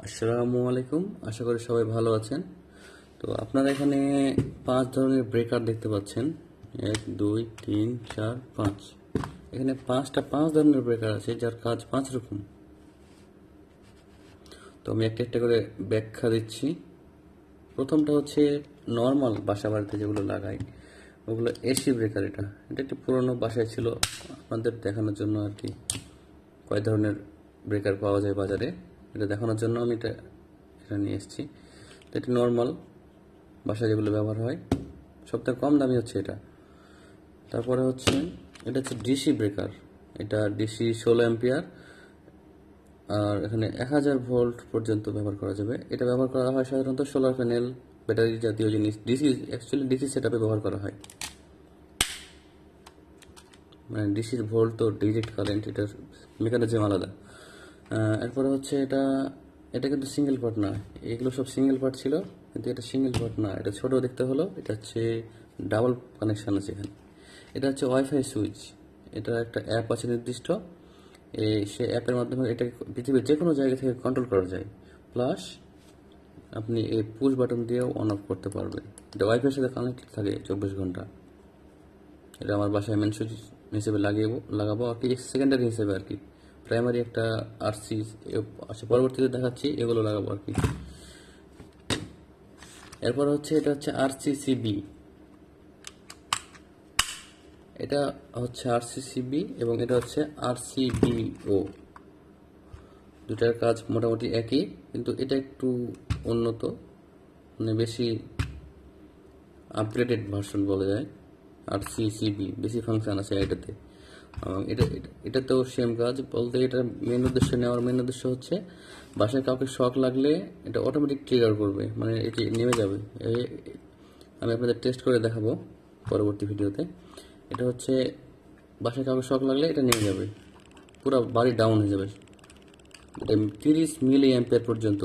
আসসালামু আলাইকুম, আশা করি সবাই ভালো আছেন। তো আপনারা এখানে 5 ধরনের ব্রেকার দেখতে পাচ্ছেন। 1 2 3 4 5। এখানে 5 ধরনের ব্রেকার আছে যার কাজ 5 রকম। তো আমি একটা একটা করে ব্যাখ্যা দিচ্ছি। প্রথমটা হচ্ছে নর্মাল বাসা বাড়িতে যেগুলো লাগাই ওগুলো এসি ব্রেকার। এটা একটি পুরনো বাসায় ছিল, আপনাদের দেখানোর জন্য আর কি কয় ধরনের ব্রেকার পাওয়া যায় বাজারে এটা দেখানোর জন্য আমি এটা নিয়ে এসেছি। তো এটি নর্মাল বাসায় যেগুলো ব্যবহার হয়, সবথেকে কম দামি হচ্ছে এটা। তারপরে হচ্ছে এটা হচ্ছে ডিসি ব্রেকার। এটা ডিসি 16 অ্যাম্পিয়ার, আর এখানে 1000 ভোল্ট পর্যন্ত ব্যবহার করা যাবে। এটা ব্যবহার করা হয় সাধারণত সোলার প্যানেল, ব্যাটারি জাতীয় জিনিস। ডিসি সেটআপে ব্যবহার করা হয়, মানে ডিসির ভোল্ট তো ডিরেক্ট কারেন্ট, এটার মেকানিজম আলাদা। এরপরে হচ্ছে এটা কিন্তু সিঙ্গেল পার্ট না। এগুলো সব সিঙ্গেল পার্ট ছিল, কিন্তু এটা সিঙ্গেল পার্ট না, এটা ছোট দেখতে হলো। এটা হচ্ছে ডাবল কানেকশন আছে এখানে। এটা হচ্ছে ওয়াইফাই সুইচ। এটা একটা অ্যাপ আছে নির্দিষ্ট, সেই অ্যাপের মাধ্যমে এটা পৃথিবীর যে কোনো জায়গা থেকে কন্ট্রোল করা যায়। প্লাস আপনি এই পুশ বাটন দিয়েও অন অফ করতে পারবেন। এটা ওয়াইফাইয়ের সাথে কানেক্টেড থাকে 24 ঘন্টা। এটা আমার বাসায় মেন সুইচ হিসেবে লাগাবো আর কি, সেকেন্ডারি হিসেবে আর কি। প্রাইমারি একটা আরসি আচ্ছা পরবর্তীতে দেখাচ্ছি, এগুলো লাগাবো আর কি। এরপর হচ্ছে এটা হচ্ছে আরসিসিবি। এটা হচ্ছে আরসিসিবি এবং এটা হচ্ছে আরসিবিও। দুটার কাজ মোটামুটি একই, কিন্তু এটা একটু উন্নত, মানে বেশি আপগ্রেডেড ভার্সন বলা যায়। আরসিসিবি বেশি ফাংশন আছে এটাতে। এটাতেও সেম কাজ বলতে, এটা মেন উদ্দেশ্য হচ্ছে বাসায় কাউকে শক লাগলে এটা অটোমেটিক ট্রিগার করবে, মানে এটি নেমে যাবে। আমি আপনাদের টেস্ট করে দেখাবো পরবর্তী ভিডিওতে। এটা হচ্ছে বাসায় কাউকে শক লাগলে এটা নেমে যাবে, পুরো বাড়ি ডাউন হয়ে যাবে। এটা 30 মিলি অ্যাম্পিয়ার পর্যন্ত